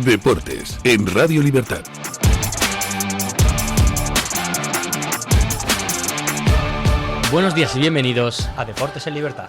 Deportes en Radio Libertad. Buenos días y bienvenidos a Deportes en Libertad.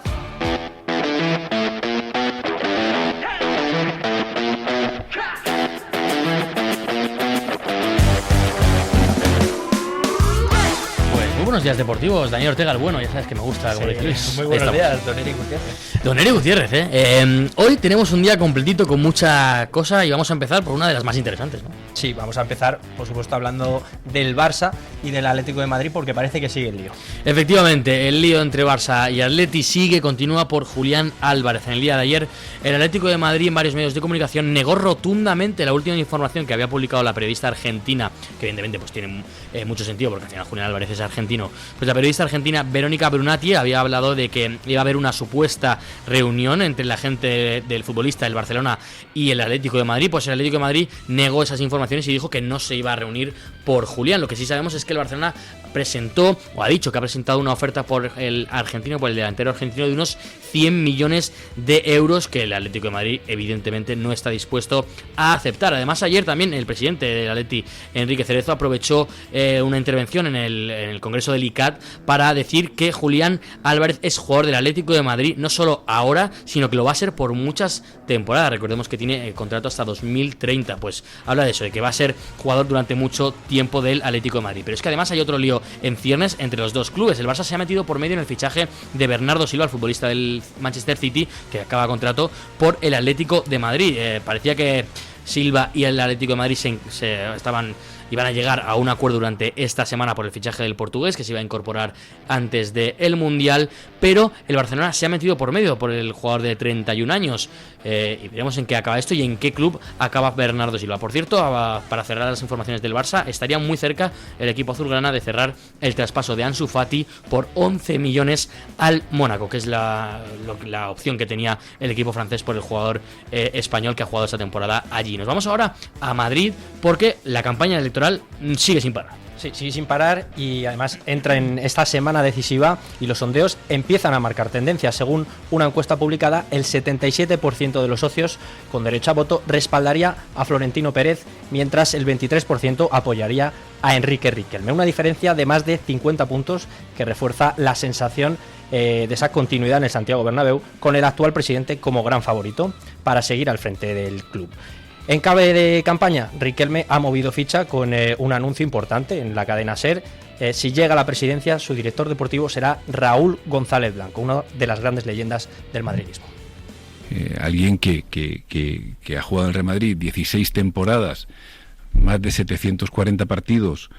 Buenos días deportivos, Daniel Ortega el bueno, ya sabes que me gusta, como dice Luis. Muy buenos días, don Eric Gutiérrez. Don Eric Gutiérrez, hoy tenemos un día completito con mucha cosa y vamos a empezar por una de las más interesantes, ¿no? Sí, vamos a empezar, por supuesto, hablando del Barça y del Atlético de Madrid, porque parece que sigue el lío. Efectivamente, el lío entre Barça y Atleti continúa por Julián Álvarez. En el día de ayer, el Atlético de Madrid en varios medios de comunicación negó rotundamente la última información que había publicado la periodista argentina, que evidentemente pues tiene mucho sentido porque al final Julián Álvarez es argentino. Pues la periodista argentina Verónica Brunati había hablado de que iba a haber una supuesta reunión entre la gente del futbolista del Barcelona y el Atlético de Madrid. Pues el Atlético de Madrid negó esas informaciones y dijo que no se iba a reunir por Julián. Lo que sí sabemos es que el Barcelona presentó, o ha dicho que ha presentado una oferta por el argentino, por el delantero argentino, de unos 100 millones de euros que el Atlético de Madrid evidentemente no está dispuesto a aceptar. Además, ayer también el presidente del Atleti, Enrique Cerezo, aprovechó una intervención en el Congreso del ICAT para decir que Julián Álvarez es jugador del Atlético de Madrid, no solo ahora, sino que lo va a ser por muchas temporadas. Recordemos que tiene contrato hasta 2030, pues habla de eso, de que va a ser jugador durante mucho tiempo del Atlético de Madrid. Pero es que además hay otro lío en ciernes entre los dos clubes. El Barça se ha metido por medio en el fichaje de Bernardo Silva, el futbolista del Manchester City, que acaba contrato por el Atlético de Madrid. Parecía que Silva y el Atlético de Madrid iban a llegar a un acuerdo durante esta semana por el fichaje del portugués, que se iba a incorporar antes del Mundial, pero el Barcelona se ha metido por medio por el jugador de 31 años, y veremos en qué acaba esto y en qué club acaba Bernardo Silva. Por cierto, para cerrar las informaciones del Barça, estaría muy cerca el equipo azulgrana de cerrar el traspaso de Ansu Fati por 11 millones al Mónaco, que es la opción que tenía el equipo francés por el jugador español que ha jugado esta temporada allí. Nos vamos ahora a Madrid porque la campaña electoral sigue sin parar. Sí, sigue sin parar y además entra en esta semana decisiva y los sondeos empiezan a marcar tendencias. Según una encuesta publicada, el 77% de los socios con derecho a voto respaldaría a Florentino Pérez, mientras el 23% apoyaría a Enrique Riquelme. Una diferencia de más de 50 puntos que refuerza la sensación de esa continuidad en el Santiago Bernabéu, con el actual presidente como gran favorito para seguir al frente del club. En clave de campaña, Riquelme ha movido ficha con un anuncio importante en la cadena SER. Si llega a la presidencia, su director deportivo será Raúl González Blanco, una de las grandes leyendas del madridismo. Alguien que ha jugado en el Real Madrid 16 temporadas, más de 740 partidos,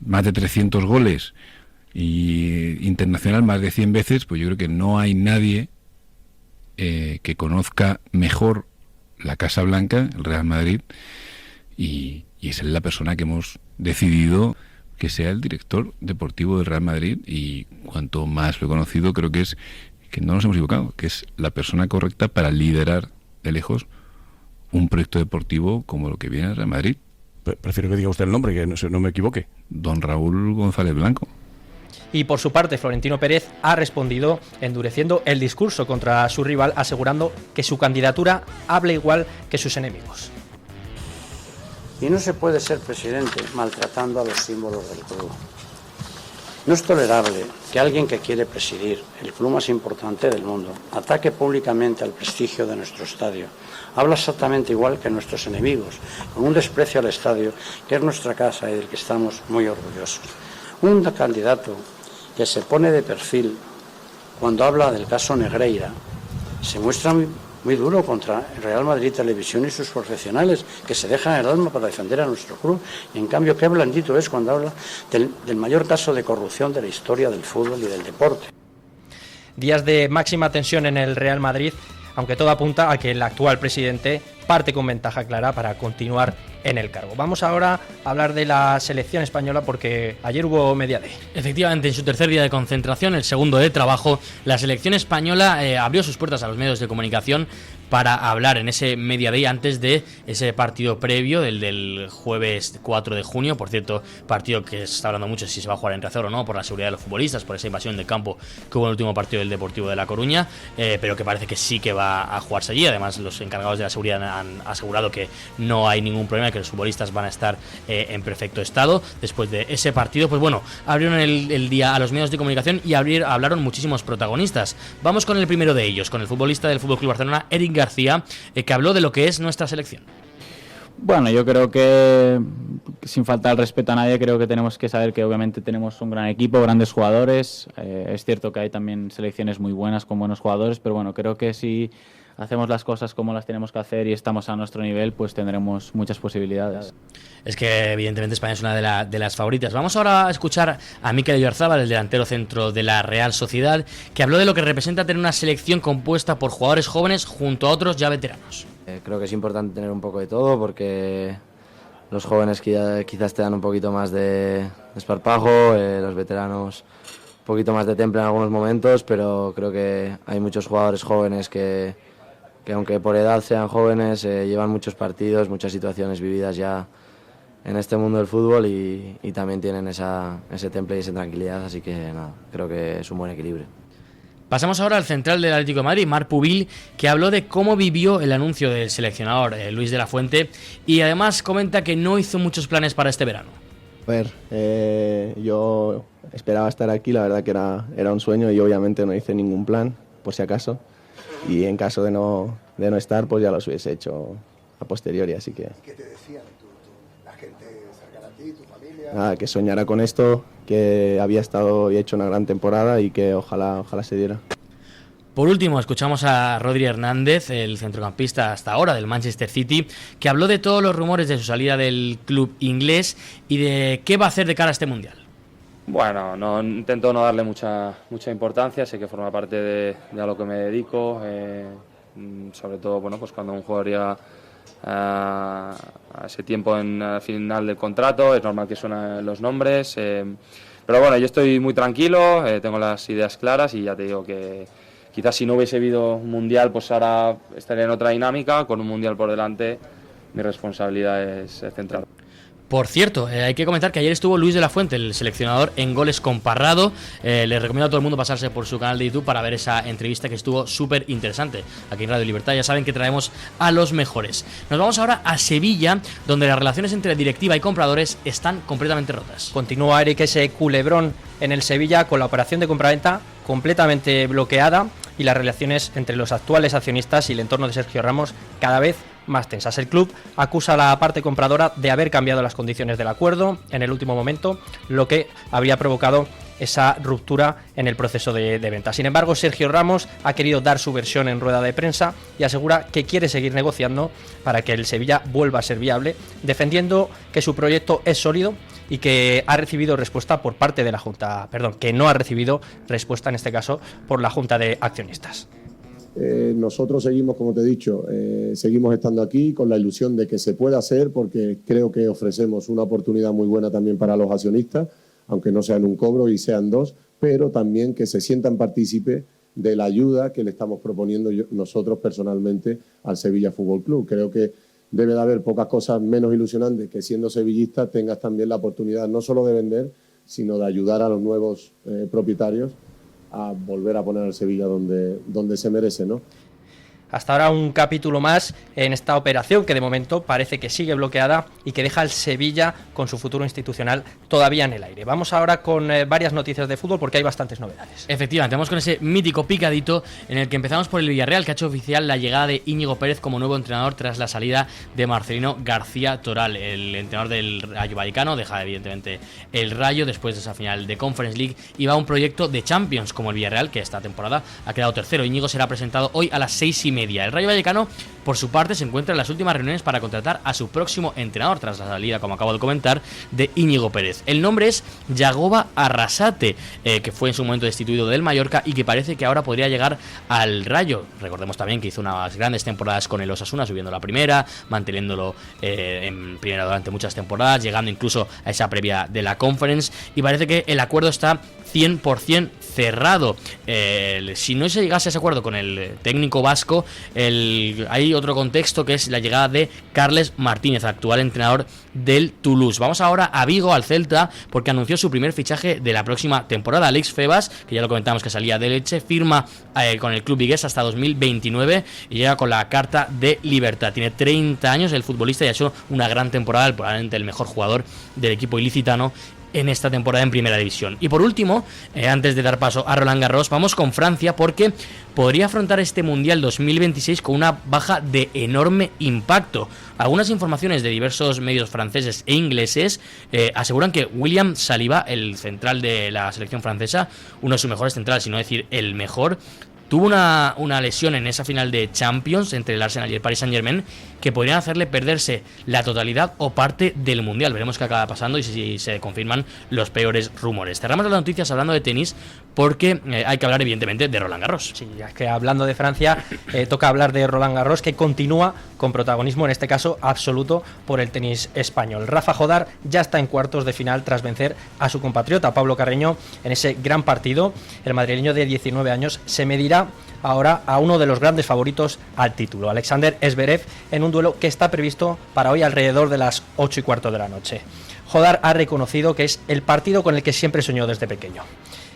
más de 300 goles y internacional más de 100 veces, pues yo creo que no hay nadie que conozca mejor la Casa Blanca, el Real Madrid, y es la persona que hemos decidido que sea el director deportivo del Real Madrid, y cuanto más lo he conocido, creo que es que no nos hemos equivocado, que es la persona correcta para liderar de lejos un proyecto deportivo como lo que viene el Real Madrid. Prefiero que diga usted el nombre, que no me equivoque. Don Raúl González Blanco. Y por su parte, Florentino Pérez ha respondido endureciendo el discurso contra su rival, asegurando que su candidatura habla igual que sus enemigos. Y no se puede ser presidente maltratando a los símbolos del club. No es tolerable que alguien que quiere presidir el club más importante del mundo ataque públicamente al prestigio de nuestro estadio. Habla exactamente igual que nuestros enemigos, con un desprecio al estadio, que es nuestra casa y del que estamos muy orgullosos. Un candidato que se pone de perfil cuando habla del caso Negreira se muestra muy duro contra el Real Madrid Televisión y sus profesionales, que se dejan el alma para defender a nuestro club, y en cambio qué blandito es cuando habla del mayor caso de corrupción de la historia del fútbol y del deporte. Días de máxima tensión en el Real Madrid, aunque todo apunta a que el actual presidente parte con ventaja clara para continuar en el cargo. Vamos ahora a hablar de la selección española porque ayer hubo media day. Efectivamente, en su tercer día de concentración, el segundo de trabajo, la selección española abrió sus puertas a los medios de comunicación para hablar en ese media day antes de ese partido previo del jueves 4 de junio. Por cierto, partido que se está hablando mucho si se va a jugar en Riazor o no, por la seguridad de los futbolistas, por esa invasión de campo que hubo en el último partido del Deportivo de La Coruña, pero que parece que sí que va a jugarse allí. Además, los encargados de la seguridad han asegurado que no hay ningún problema, que los futbolistas van a estar en perfecto estado. Después de ese partido, pues bueno, abrieron el día a los medios de comunicación y hablaron muchísimos protagonistas. Vamos con el primero de ellos, con el futbolista del FC Barcelona, Eric García, que habló de lo que es nuestra selección. Bueno, yo creo que, sin faltar el respeto a nadie, creo que tenemos que saber que obviamente tenemos un gran equipo, grandes jugadores. Es cierto que hay también selecciones muy buenas con buenos jugadores, pero bueno, creo que si hacemos las cosas como las tenemos que hacer y estamos a nuestro nivel, pues tendremos muchas posibilidades. Es que evidentemente España es una de las favoritas. Vamos ahora a escuchar a Mikel Oyarzabal, el delantero centro de la Real Sociedad, que habló de lo que representa tener una selección compuesta por jugadores jóvenes junto a otros ya veteranos. Creo que es importante tener un poco de todo porque los jóvenes quizás te dan un poquito más de esparpajo, los veteranos un poquito más de temple en algunos momentos, pero creo que hay muchos jugadores jóvenes que aunque por edad sean jóvenes, llevan muchos partidos, muchas situaciones vividas ya en este mundo del fútbol y también tienen ese temple y esa tranquilidad, así que nada, creo que es un buen equilibrio. Pasamos ahora al central del Atlético de Madrid, Marc Pubil, que habló de cómo vivió el anuncio del seleccionador Luis de la Fuente y además comenta que no hizo muchos planes para este verano. A ver, yo esperaba estar aquí, la verdad que era un sueño y obviamente no hice ningún plan, por si acaso, y en caso de no estar, pues ya los hubiese hecho a posteriori, así que... ¿Qué te decían la gente cercana a ti, tu familia? Nada, que soñara con esto, que había estado y hecho una gran temporada y que ojalá se diera. Por último, escuchamos a Rodri Hernández, el centrocampista hasta ahora del Manchester City, que habló de todos los rumores de su salida del club inglés y de qué va a hacer de cara a este Mundial. Bueno, intento no darle mucha importancia, sé que forma parte de a lo que me dedico, sobre todo bueno, pues cuando un jugador llega a ese tiempo al final del contrato, es normal que suenen los nombres, pero bueno, yo estoy muy tranquilo, tengo las ideas claras y ya te digo que quizás si no hubiese habido un Mundial, pues ahora estaría en otra dinámica, con un Mundial por delante, mi responsabilidad es central. Por cierto, hay que comentar que ayer estuvo Luis de la Fuente, el seleccionador, en Goles con Parrado. Les recomiendo a todo el mundo pasarse por su canal de YouTube para ver esa entrevista que estuvo súper interesante. Aquí en Radio Libertad ya saben que traemos a los mejores. Nos vamos ahora a Sevilla, donde las relaciones entre directiva y compradores están completamente rotas. Continúa, Eric, ese culebrón en el Sevilla con la operación de compraventa completamente bloqueada y las relaciones entre los actuales accionistas y el entorno de Sergio Ramos cada vez más tensas. El club acusa a la parte compradora de haber cambiado las condiciones del acuerdo en el último momento, lo que habría provocado esa ruptura en el proceso de venta. Sin embargo, Sergio Ramos ha querido dar su versión en rueda de prensa y asegura que quiere seguir negociando para que el Sevilla vuelva a ser viable, defendiendo que su proyecto es sólido y que ha recibido respuesta por parte de la Junta, que no ha recibido respuesta en este caso por la Junta de Accionistas. Nosotros seguimos, como te he dicho, seguimos estando aquí con la ilusión de que se pueda hacer porque creo que ofrecemos una oportunidad muy buena también para los accionistas, aunque no sean un cobro y sean dos, pero también que se sientan partícipes de la ayuda que le estamos proponiendo nosotros personalmente al Sevilla Fútbol Club. Creo que debe de haber pocas cosas menos ilusionantes que siendo sevillista tengas también la oportunidad no solo de vender, sino de ayudar a los nuevos propietarios a volver a poner al Sevilla donde se merece, ¿no? Hasta ahora un capítulo más en esta operación que de momento parece que sigue bloqueada y que deja al Sevilla con su futuro institucional todavía en el aire. Vamos ahora con varias noticias de fútbol porque hay bastantes novedades. Efectivamente, vamos con ese mítico picadito en el que empezamos por el Villarreal, que ha hecho oficial la llegada de Íñigo Pérez como nuevo entrenador tras la salida de Marcelino García Toral. El entrenador del Rayo Vallecano deja evidentemente el Rayo después de esa final de Conference League y va a un proyecto de Champions como el Villarreal, que esta temporada ha quedado tercero. Íñigo será presentado hoy a las 6:30. media. El Rayo Vallecano, por su parte, se encuentra en las últimas reuniones para contratar a su próximo entrenador tras la salida, como acabo de comentar, de Íñigo Pérez. El nombre es Yagoba Arrasate, que fue en su momento destituido del Mallorca y que parece que ahora podría llegar al Rayo. Recordemos también que hizo unas grandes temporadas con el Osasuna, subiendo la primera, manteniéndolo en primera durante muchas temporadas, llegando incluso a esa previa de la Conference, y parece que el acuerdo está 100% cerrado. Si no se llegase a ese acuerdo con el técnico vasco, hay otro contexto, que es la llegada de Carles Martínez, actual entrenador del Toulouse. Vamos ahora a Vigo, al Celta, porque anunció su primer fichaje de la próxima temporada. Alex Febas, que ya lo comentamos que salía de Elche, firma con el club vigués hasta 2029 y llega con la carta de libertad. Tiene 30 años el futbolista y ha hecho una gran temporada, probablemente el mejor jugador del equipo ilicitano en esta temporada en Primera División. Y por último, antes de dar paso a Roland Garros, vamos con Francia, porque podría afrontar este Mundial 2026 con una baja de enorme impacto. Algunas informaciones de diversos medios franceses e ingleses aseguran que William Saliba, el central de la selección francesa, uno de sus mejores centrales, si no decir el mejor, tuvo una lesión en esa final de Champions entre el Arsenal y el Paris Saint-Germain que podrían hacerle perderse la totalidad o parte del Mundial. Veremos qué acaba pasando y si se confirman los peores rumores. Cerramos las noticias hablando de tenis, porque hay que hablar evidentemente de Roland Garros. Sí, ya que hablando de Francia, toca hablar de Roland Garros, que continúa con protagonismo, en este caso absoluto, por el tenis español. Rafa Jodar ya está en cuartos de final tras vencer a su compatriota Pablo Carreño en ese gran partido. El madrileño de 19 años se medirá ahora a uno de los grandes favoritos al título, Alexander Zverev, en un duelo que está previsto para hoy alrededor de las 8:15 de la noche. Jodar ha reconocido que es el partido con el que siempre soñó desde pequeño.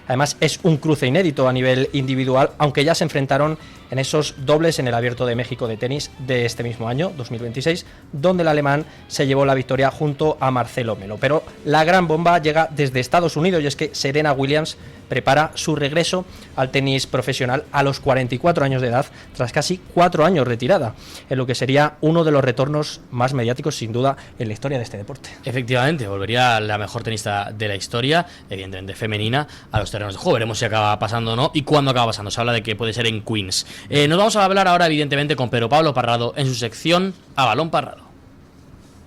Además, es un cruce inédito a nivel individual, aunque ya se enfrentaron en esos dobles en el Abierto de México de tenis de este mismo año, 2026, donde el alemán se llevó la victoria junto a Marcelo Melo. Pero la gran bomba llega desde Estados Unidos, y es que Serena Williams prepara su regreso al tenis profesional a los 44 años de edad, tras casi 4 años retirada, en lo que sería uno de los retornos más mediáticos, sin duda, en la historia de este deporte. Efectivamente, volvería la mejor tenista de la historia, evidentemente femenina, a los terrenos de juego. Veremos si acaba pasando o no y cuándo acaba pasando. Se habla de que puede ser en Queens. Nos vamos a hablar ahora, evidentemente, con Pedro Pablo Parrado en su sección A Balón Parrado.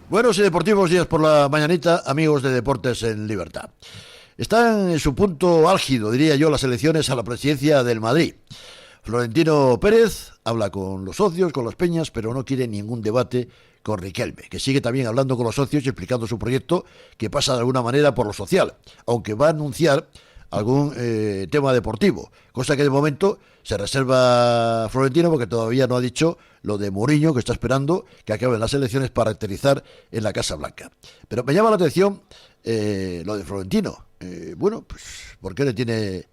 Buenos y deportivos días por la mañanita, amigos de Deportes en Libertad. Están en su punto álgido, diría yo, las elecciones a la presidencia del Madrid. Florentino Pérez habla con los socios, con las peñas, pero no quiere ningún debate con Riquelme, que sigue también hablando con los socios y explicando su proyecto, que pasa de alguna manera por lo social, aunque va a anunciar algún tema deportivo, cosa que de momento se reserva Florentino, porque todavía no ha dicho lo de Mourinho, que está esperando que acaben las elecciones para aterrizar en la Casa Blanca. Pero me llama la atención lo de Florentino. Bueno, pues ¿por qué le tiene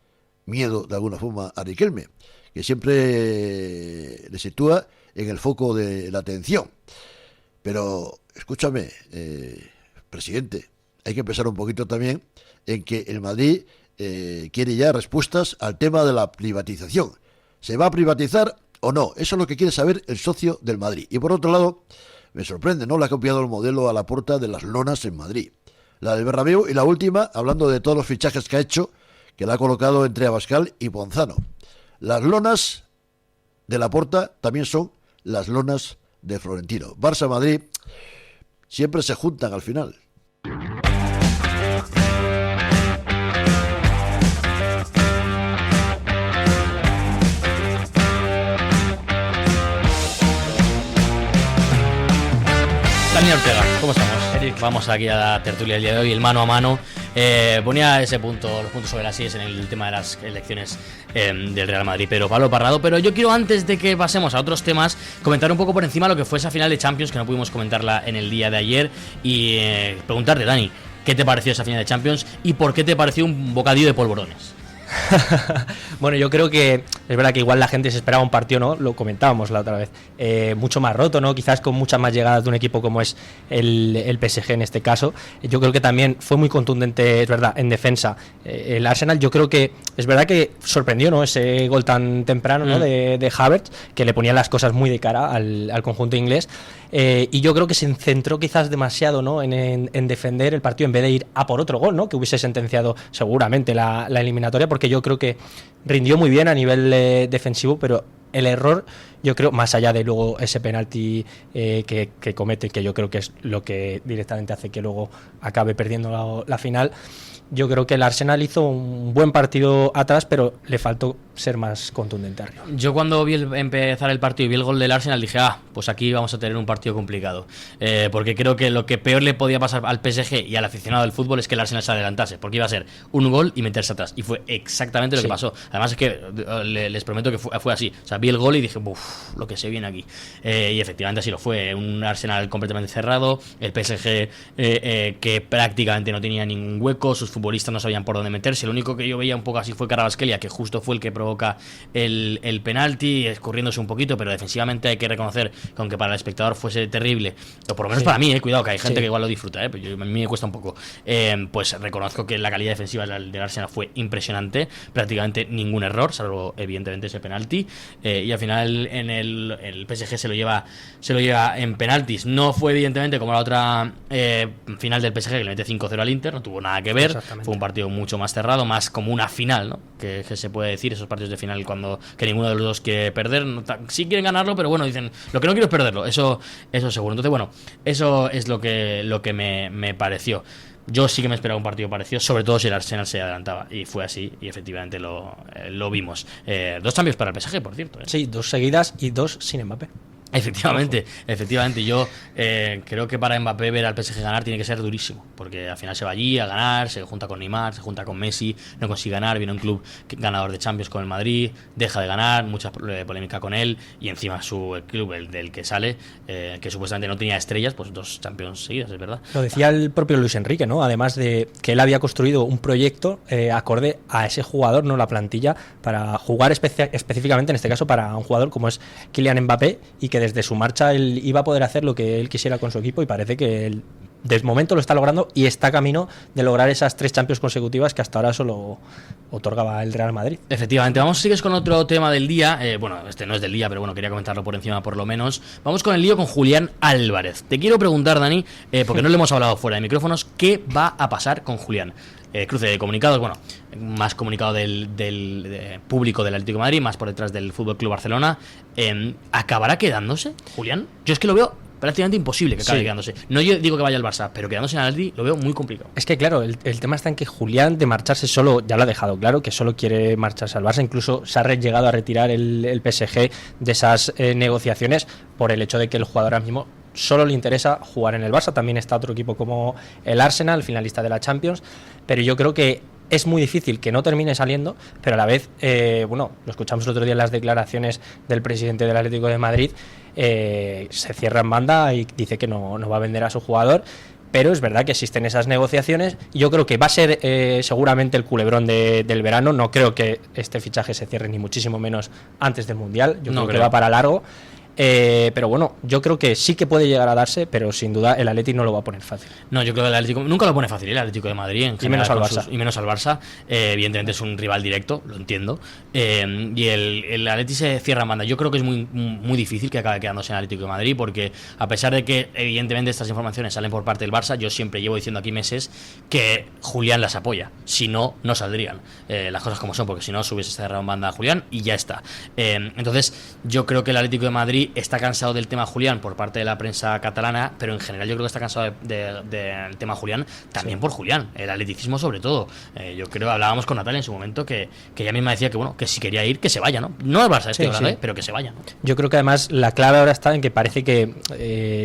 miedo de alguna forma a Riquelme, que siempre le sitúa en el foco de la atención? Pero escúchame, presidente, hay que pensar un poquito también en que el Madrid quiere ya respuestas al tema de la privatización. ¿Se va a privatizar o no? Eso es lo que quiere saber el socio del Madrid. Y por otro lado, me sorprende, ¿no? Le ha copiado el modelo a Laporta de las lonas en Madrid. La del Bernabéu, y la última, hablando de todos los fichajes que ha hecho, que la ha colocado entre Abascal y Ponzano. Las lonas de Laporta también son las lonas de Florentino. Barça-Madrid siempre se juntan al final. Dani Ortega, ¿cómo estamos? Eric, vamos aquí a la tertulia del día de hoy, el mano a mano. Ponía los puntos sobre las sillas en el tema de las elecciones del Real Madrid, pero Pablo Parrado. Pero yo quiero, antes de que pasemos a otros temas, comentar un poco por encima lo que fue esa final de Champions, que no pudimos comentarla en el día de ayer, y preguntarte, Dani, ¿qué te pareció esa final de Champions y por qué te pareció un bocadillo de polvorones? Bueno, yo creo que es verdad que igual la gente se esperaba un partido, ¿no? Lo comentábamos la otra vez, mucho más roto, ¿no? Quizás con muchas más llegadas de un equipo como es el PSG en este caso. Yo creo que también fue muy contundente, es verdad, en defensa. El Arsenal, yo creo que es verdad que sorprendió, ¿no? Ese gol tan temprano, ¿no? de Havertz, que le ponía las cosas muy de cara al conjunto inglés. Y yo creo que se centró quizás demasiado, ¿no? en defender el partido en vez de ir a por otro gol, ¿no? Que hubiese sentenciado seguramente la eliminatoria, porque yo creo que rindió muy bien a nivel defensivo, pero el error, yo creo, más allá de luego ese penalti que comete, que yo creo que es lo que directamente hace que luego acabe perdiendo la final, yo creo que el Arsenal hizo un buen partido atrás, pero le faltó ser más contundente arriba. Yo cuando vi empezar el partido y vi el gol del Arsenal dije, pues aquí vamos a tener un partido complicado, porque creo que lo que peor le podía pasar al PSG y al aficionado del fútbol es que el Arsenal se adelantase, porque iba a ser un gol y meterse atrás, y fue exactamente lo que pasó. Además es que les prometo que fue así, o sea, vi el gol y dije, lo que se viene aquí, y efectivamente así lo fue, un Arsenal completamente cerrado, el PSG que prácticamente no tenía ningún hueco, sus futbolistas no sabían por dónde meterse. Lo único que yo veía un poco así fue Kvaratskhelia, que justo fue el que provoca el penalti, escurriéndose un poquito, pero defensivamente hay que reconocer que aunque para el espectador fuese terrible, o por lo menos para mí, cuidado, que hay gente que igual lo disfruta, pero a mí me cuesta un poco, pues reconozco que la calidad defensiva del Arsenal fue impresionante, prácticamente ningún error, salvo evidentemente ese penalti, y al final en el PSG se lo lleva en penaltis. No fue evidentemente como la otra final del PSG, que le mete 5-0 al Inter, no tuvo nada que ver. Fue un partido mucho más cerrado, más como una final, ¿no? Que se puede decir, esos partidos de final que ninguno de los dos quiere perder. Sí quieren ganarlo, pero bueno, dicen, lo que no quiero es perderlo, eso seguro. Entonces, bueno, eso es lo que me pareció. Yo sí que me esperaba un partido parecido, sobre todo si el Arsenal se adelantaba, y fue así, y efectivamente lo vimos. 2 cambios para el PSG, por cierto. Sí, 2 seguidas y 2 sin Mbappé. Efectivamente. Yo creo que para Mbappé ver al PSG ganar tiene que ser durísimo, porque al final se va allí a ganar, se junta con Neymar, se junta con Messi, no consigue ganar, viene un club ganador de Champions con el Madrid, deja de ganar, mucha polémica con él, y encima el club del que sale, que supuestamente no tenía estrellas, pues 2 Champions seguidas, es verdad. Lo decía el propio Luis Enrique, ¿no? Además de que él había construido un proyecto acorde a ese jugador, no la plantilla, para jugar específicamente, en este caso, para un jugador como es Kylian Mbappé, y que desde su marcha él iba a poder hacer lo que él quisiera con su equipo, y parece que él de momento lo está logrando y está camino de lograr esas 3 Champions consecutivas que hasta ahora solo otorgaba el Real Madrid. Efectivamente, sigues con otro tema del día, bueno, este no es del día, pero bueno, quería comentarlo por encima por lo menos. Vamos con el lío con Julián Álvarez. Te quiero preguntar, Dani, porque no le hemos hablado fuera de micrófonos, ¿qué va a pasar con Julián? Cruce de comunicados, bueno, más comunicado del público del Atlético de Madrid, más por detrás del FC Barcelona. ¿Acabará quedándose, Julián? Yo es que lo veo prácticamente imposible que acabe quedándose. No yo digo que vaya al Barça, pero quedándose en el Atleti lo veo muy complicado. Es que claro, el tema está en que Julián de marcharse solo, ya lo ha dejado claro, que solo quiere marcharse al Barça. Incluso se ha llegado a retirar el PSG de esas negociaciones por el hecho de que el jugador ahora mismo solo le interesa jugar en el Barça. También está otro equipo como el Arsenal, finalista de la Champions, pero yo creo que es muy difícil que no termine saliendo, pero a la vez, bueno, lo escuchamos el otro día en las declaraciones del presidente del Atlético de Madrid, se cierra en banda y dice que no va a vender a su jugador, pero es verdad que existen esas negociaciones. Yo creo que va a ser seguramente el culebrón del verano. No creo que este fichaje se cierre ni muchísimo menos antes del Mundial, yo creo que va para largo. Pero bueno, yo creo que sí que puede llegar a darse, pero sin duda el Atlético no lo va a poner fácil. No, yo creo que el Atlético nunca lo pone fácil, el Atlético de Madrid en general, y menos al Barça. Evidentemente es un rival directo, lo entiendo, y el Atlético se cierra en banda. Yo creo que es muy difícil que acabe quedándose en el Atlético de Madrid, porque a pesar de que evidentemente estas informaciones salen por parte del Barça, yo siempre llevo diciendo aquí meses que Julián las apoya, si no, no saldrían las cosas como son, porque si no se hubiese cerrado en banda a Julián y ya está. Entonces yo creo que el Atlético de Madrid está cansado del tema Julián por parte de la prensa catalana, pero en general yo creo que está cansado del tema Julián también por Julián, el atleticismo sobre todo. Yo creo, hablábamos con Natalia en su momento, que ella misma decía que bueno, que si quería ir, que se vaya, ¿no? No al Barça, estoy hablando, pero que se vaya, ¿no? Yo creo que además la clave ahora está en que parece que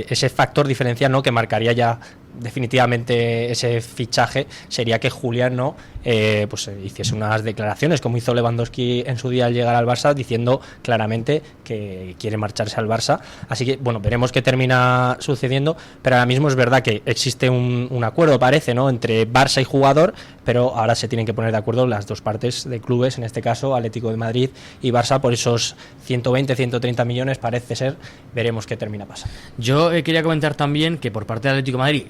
ese factor diferencial, ¿no?, que marcaría ya definitivamente ese fichaje, sería que Julián no pues hiciese unas declaraciones como hizo Lewandowski en su día al llegar al Barça, diciendo claramente que quiere marcharse al Barça. Así que bueno, veremos qué termina sucediendo, pero ahora mismo es verdad que existe un acuerdo, parece, ¿no?, entre Barça y jugador, pero ahora se tienen que poner de acuerdo las dos partes de clubes, en este caso Atlético de Madrid y Barça, por esos 120-130 millones parece ser. Veremos qué termina pasando. Yo quería comentar también que por parte del Atlético de Madrid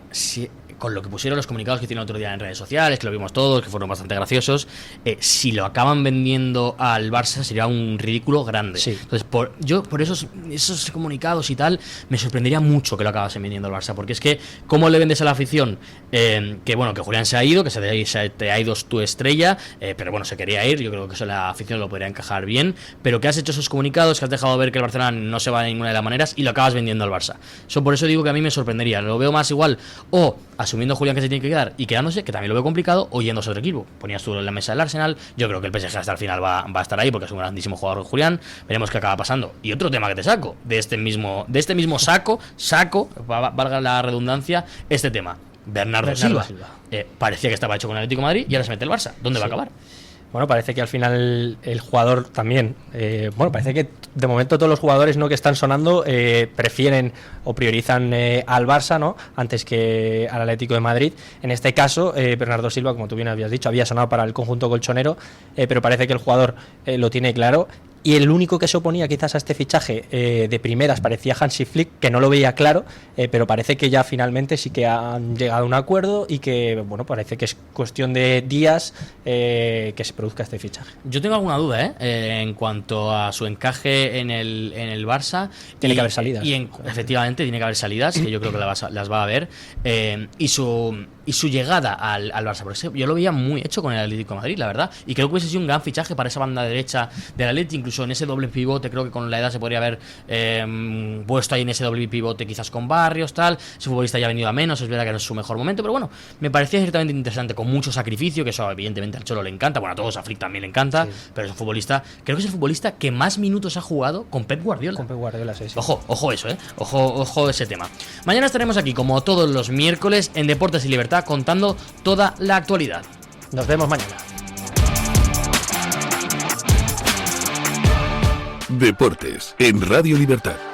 con lo que pusieron los comunicados que hicieron otro día en redes sociales, que lo vimos todos, que fueron bastante graciosos, si lo acaban vendiendo al Barça sería un ridículo grande. Sí. Entonces, por esos comunicados y tal, me sorprendería mucho que lo acabasen vendiendo al Barça, porque es que, ¿cómo le vendes a la afición? Que bueno, que Julián se ha ido, que te ha ido tu estrella, pero bueno, se quería ir, yo creo que eso la afición lo podría encajar bien, pero que has hecho esos comunicados, que has dejado ver que el Barcelona no se va de ninguna de las maneras y lo acabas vendiendo al Barça. Por eso digo que a mí me sorprendería, lo veo más igual, o asumiendo Julián que se tiene que quedar y quedándose, que también lo veo complicado, o yéndose a otro equipo. Ponías tú en la mesa del Arsenal, yo creo que el PSG hasta el final va a estar ahí, porque es un grandísimo jugador Julián, veremos qué acaba pasando. Y otro tema que te saco, de este mismo saco, valga la redundancia, este tema. Bernardo Silva. Parecía que estaba hecho con el Atlético de Madrid y ahora se mete el Barça. ¿Dónde va a acabar? Bueno, parece que al final el jugador también, parece que de momento todos los jugadores que están sonando prefieren o priorizan al Barça, ¿no?, antes que al Atlético de Madrid. En este caso, Bernardo Silva, como tú bien habías dicho, había sonado para el conjunto colchonero, pero parece que el jugador lo tiene claro. Y el único que se oponía quizás a este fichaje de primeras parecía Hansi Flick, que no lo veía claro, pero parece que ya finalmente sí que han llegado a un acuerdo y que, bueno, parece que es cuestión de días que se produzca este fichaje. Yo tengo alguna duda en cuanto a su encaje en el Barça. Tiene que haber salidas. Efectivamente, tiene que haber salidas, que yo creo que las va a haber. Y su llegada al Barça, porque yo lo veía muy hecho con el Atlético de Madrid, la verdad, y creo que hubiese sido un gran fichaje para esa banda derecha del Atlético, incluso en ese doble pivote. Creo que con la edad se podría haber puesto ahí en ese doble pivote quizás con Barrios, tal. Ese futbolista ya ha venido a menos, es verdad que no es su mejor momento, pero bueno, me parecía ciertamente interesante, con mucho sacrificio, que eso evidentemente al Cholo le encanta, bueno, a todos, a Flick también le encanta, sí. Pero es un futbolista, creo que es el futbolista que más minutos ha jugado con Pep Guardiola. Con Pep Guardiola, sí. Ojo eso, ojo ese tema. Mañana estaremos aquí, como todos los miércoles, en Deportes y Libertad, contando toda la actualidad. Nos vemos mañana. Deportes en Radio Libertad.